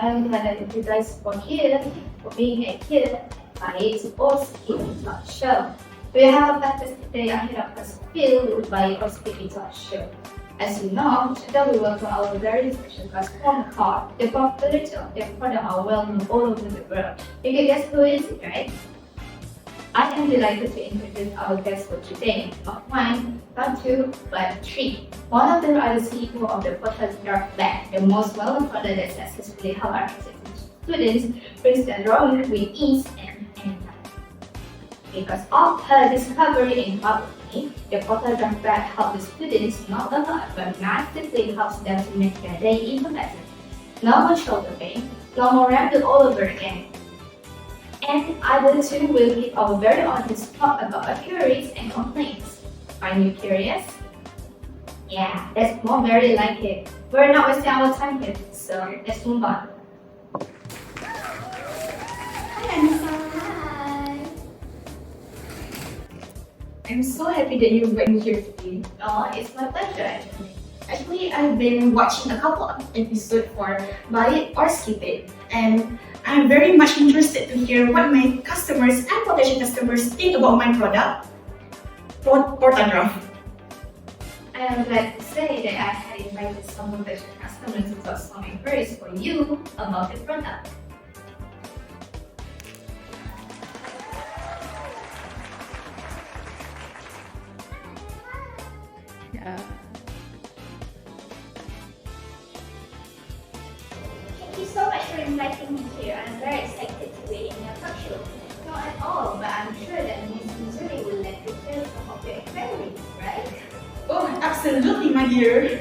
I'm gonna thank you guys for here, for being here. My supports keep in touch show. We have a fantastic day ahead of us filled by your speaking to our show. As you know, today we welcome our very special guest from KAUR. The popularity of their product are well known all over the world. You can guess who is it, right? I am delighted to introduce our guest for today. Not one, not two, but three. One of them are the CEO of the Portadraft bag, the most well-known product that successfully helped our students bring their drawing with ease and anytime. Because of her discovery in poverty, the Portadraft bag helps the students not a lot, but massively helps them to make their day even better. No more shoulder pain, no more rambling all over again. And other two will give our very honest talk about our queries and complaints. Are you curious? Yeah, that's more very like it. We're not wasting our time here, so let's move on. Hi ANEESA. Hi. I'm so happy that you invited me here today. Oh, it's my pleasure actually. Actually, I've been watching a couple of episodes for Buy It or Skip It, and I'm very much interested to hear what my customers and potential customers think about my product, Portadraft. I am glad to say that I had invited some potential customers to talk some inquiries for you about the product. Thank you so much for inviting me here. I'm very excited to be in your talk show. Not at all, but I'm sure that Ms. Missouri will let you tell some of your inquiries, right? Oh, absolutely, my dear.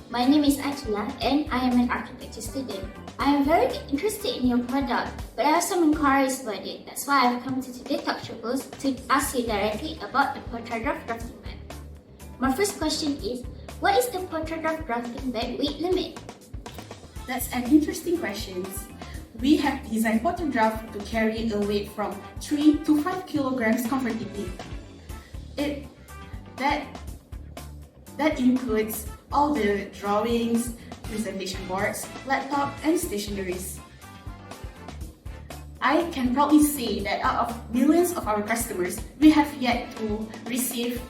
My name is IZUREEN and I am an architecture student. I am very interested in your product, but I have some inquiries about it. That's why I've come to today's talk show to ask you directly about the Portadraft drafting bag. My first question is, what is the Portadraft drafting bag weight limit? That's an interesting question. We have designed Portadraft to carry a weight from 3 to 5 kilograms comfortably. That includes all the drawings, presentation boards, laptop, and stationeries. I can proudly say that out of millions of our customers, we have yet to receive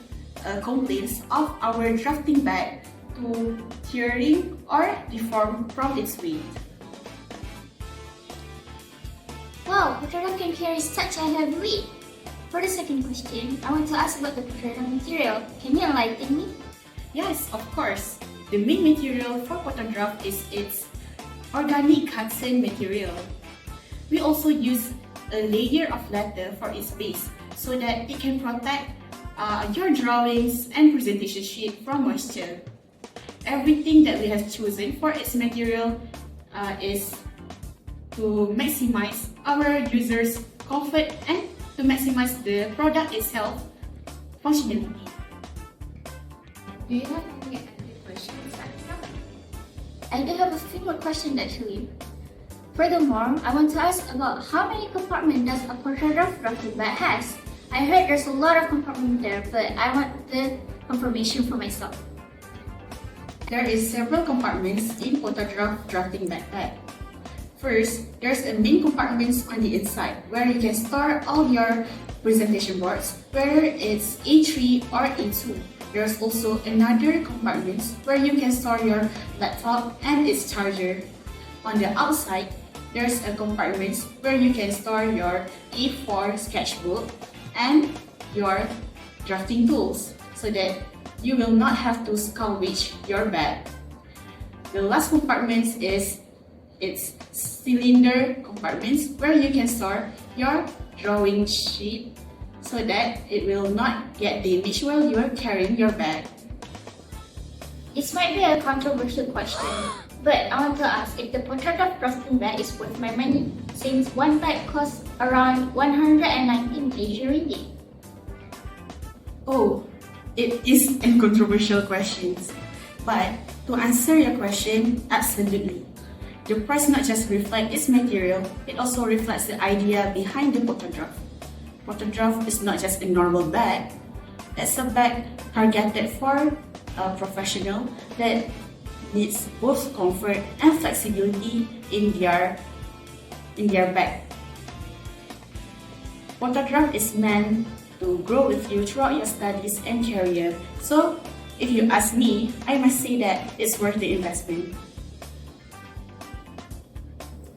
complaints of our drafting bag to tearing or deform from its weight. Wow, Portadraft can carry such a heavy weight. For the second question, I want to ask about the Portadraft material. Can you enlighten me? Yes, of course. The main material for Portadraft is its organic cotton material. We also use a layer of leather for its base so that it can protect your drawings and presentation sheet from moisture. Everything that we have chosen for its material is to maximize our users' comfort and to maximize the product itself functionality. Do you have any other questions, ANEESA? I do have a few more questions actually. Furthermore, I want to ask about how many compartments does a Portadraft drafting bag has? I heard there's a lot of compartments there, but I want the confirmation for myself. There is several compartments in Portadraft drafting bag. First, there's a main compartments on the inside where you can store all your presentation boards, whether it's A3 or A2. There's also another compartment where you can store your laptop and its charger. On the outside, there's a compartment where you can store your A4 sketchbook and your drafting tools so that you will not have to salvage your bag. The last compartment is its cylinder compartments where you can store your drawing sheet so that it will not get damaged while you are carrying your bag. This might be a controversial question, but I want to ask if the Portadraft drafting bag is worth my money, since one bag costs around 119 Malaysian ringgit. Oh, it is a controversial question, but to answer your question, absolutely. The price not just reflects its material, it also reflects the idea behind the Portadraft. Portadraft is not just a normal bag. It's a bag targeted for a professional that needs both comfort and flexibility in their bag. Portadraft is meant to grow with you throughout your studies and career. So, if you ask me, I must say that it's worth the investment.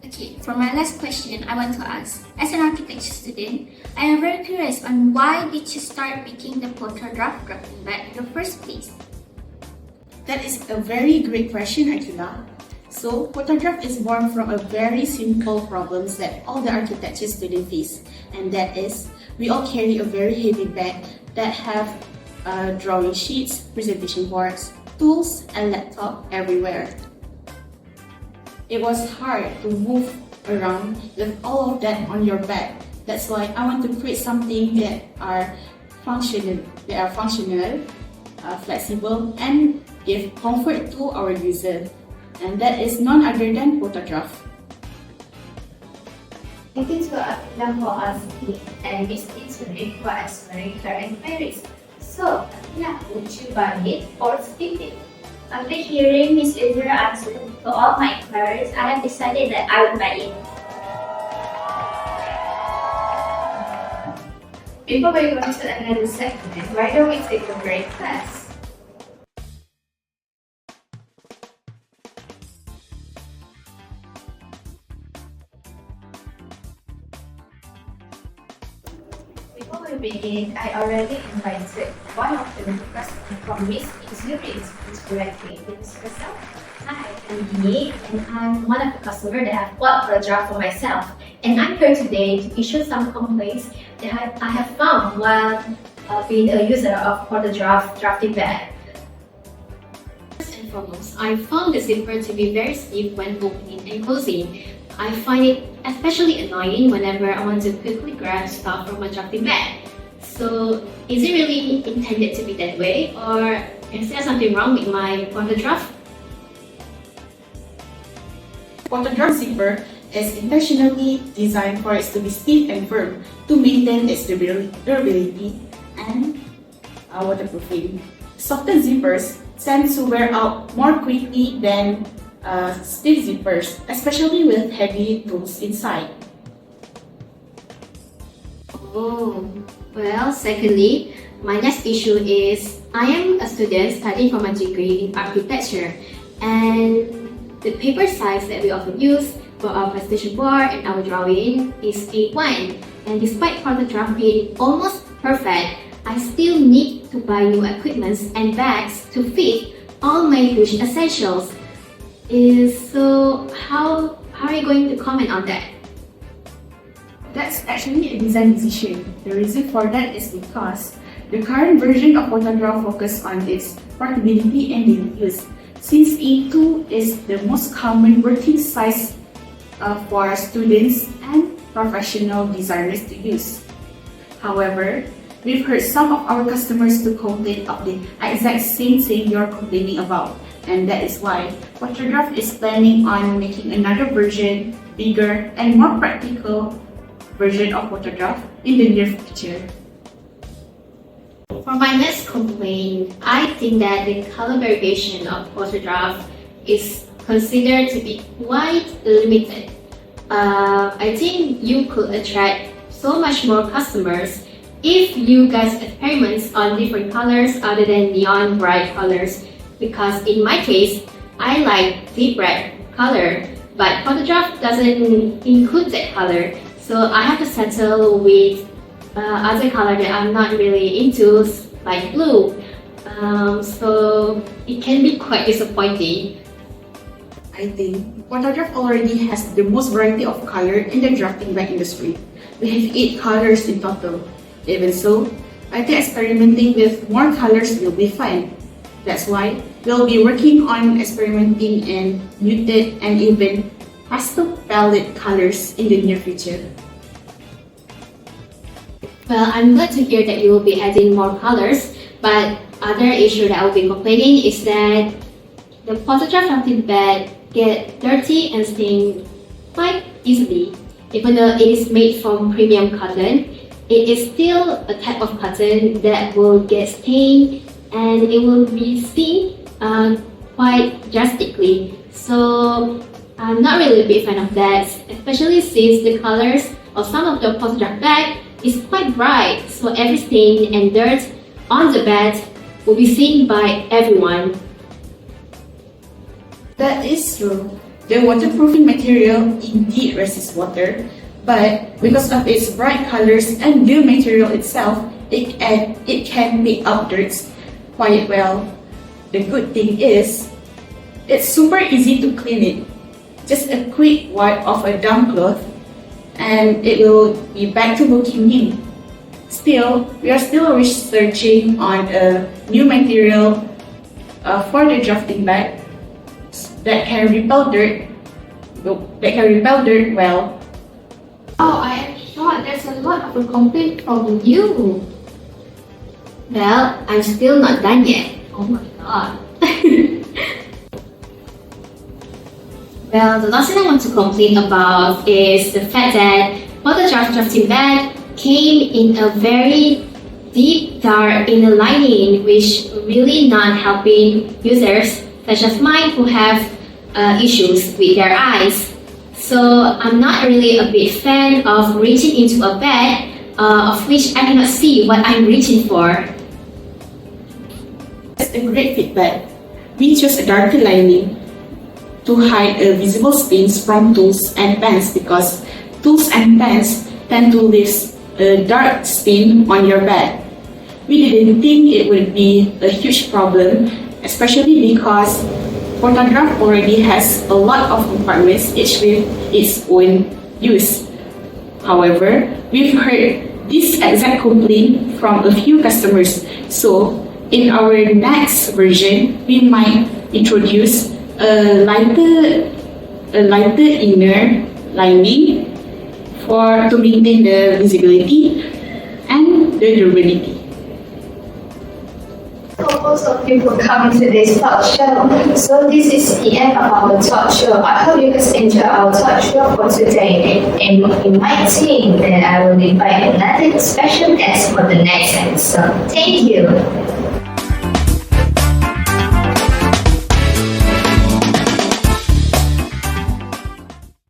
Okay, for my last question, I want to ask, as an architecture student, I am very curious on why did you start making the Portadraft drafting bag in the first place? That is a very great question, Akilah. So, Portadraft is born from a very simple problem that all the architecture students face, and that is, we all carry a very heavy bag that have drawing sheets, presentation boards, tools, and laptop everywhere. It was hard to move around with all of that on your bag. That's why I want to create something that are functional, flexible, and give comfort to our user. And that is none other than Portadraft. Thank you to Akila for asking and Miss IZUREEN for answering her inquiries. So, Akila, would you buy it or skip it? After hearing Miss Izureen's answer to all my inquiries, I have decided that I would buy it. Before we go to another segment, why don't we take a break first? Before we begin, I already invited one of the customers from Miss IZUREEN to directly introduce herself. Hi, I'm DINIE, and I'm one of the customers that have bought Portadraft for myself. And I'm here today to issue some complaints that I have found while being a user of Portadraft drafting bag. First and foremost, I found the zipper to be very stiff when opening and closing. I find it especially annoying whenever I want to quickly grab stuff from a drafting bag. So, is it really intended to be that way, or is there something wrong with my Portadraft? Portadraft zipper is intentionally designed for it to be stiff and firm to maintain its durability and waterproofing. Softer zippers tend to wear out more quickly than stiff zippers, especially with heavy tools inside. Oh, well, secondly, my next issue is I am a student studying for my degree in architecture, and the paper size that we often use for our presentation board and our drawing is A1. And despite Portadraft being almost perfect, I still need to buy new equipment and bags to fit all my huge essentials. So how are you going to comment on that? That's actually a design decision. The reason for that is because the current version of Portadraft focuses on its portability and daily use. Since A2 is the most common working size for students and professional designers to use. However, we've heard some of our customers to complain of the exact same thing you're complaining about, and that is why Portadraft is planning on making another version, bigger and more practical version of Portadraft in the near future. For my next complaint, I think that the color variation of Portadraft is considered to be quite limited. I think you could attract so much more customers if you guys experiment on different colors other than neon bright colors. Because in my case, I like deep red color, but Portadraft doesn't include that color, so I have to settle with other color that I'm not really into, like blue. So it can be quite disappointing. I think Portadraft already has the most variety of color in the drafting bag industry. We have 8 colors in total. Even so, I think experimenting with more colors will be fun. That's why we'll be working on experimenting in muted and even pastel palette colors in the near future. Well, I'm glad to hear that you will be adding more colors, but other issue that I will be complaining is that the Portadraft drafting bag get dirty and stain quite easily. Even though it is made from premium cotton, it is still a type of cotton that will get stained and it will be seen quite drastically. So I'm not really a big fan of that, especially since the colors of some of the Portadraft bag is quite bright, so every stain and dirt on the bed will be seen by everyone. That is true. The waterproofing material indeed resists water, but because of its bright colors and the material itself, it can pick up dirt quite well. The good thing is, it's super easy to clean it. Just a quick wipe of a damp cloth and it will be back to looking new. Still, we are still researching on a new material for the drafting bag that can repel dirt well. Oh, I am sure there's a lot of a complaint from you. Well, I'm still not done yet. Oh my god. Well, the last thing I want to complain about is the fact that Portadraft drafting bag came in a very deep dark inner lining, which really not helping users such as mine who have issues with their eyes. So I'm not really a big fan of reaching into a bag of which I cannot see what I'm reaching for. That's a great feedback. We chose a darker lining to hide visible stains from tools and pens because tools and pens tend to leave a dark stain on your bag. We didn't think it would be a huge problem, especially because Portadraft already has a lot of compartments, each with its own use. However, we've heard this exact complaint from a few customers, so in our next version, we might introduce a lighter inner lining to maintain the visibility and the durability. So most of you for coming to this talk show. So this is the end of our talk show. I hope you guys enjoy our talk show for today. And in my team, then I will invite another special guest for the next episode. Thank you.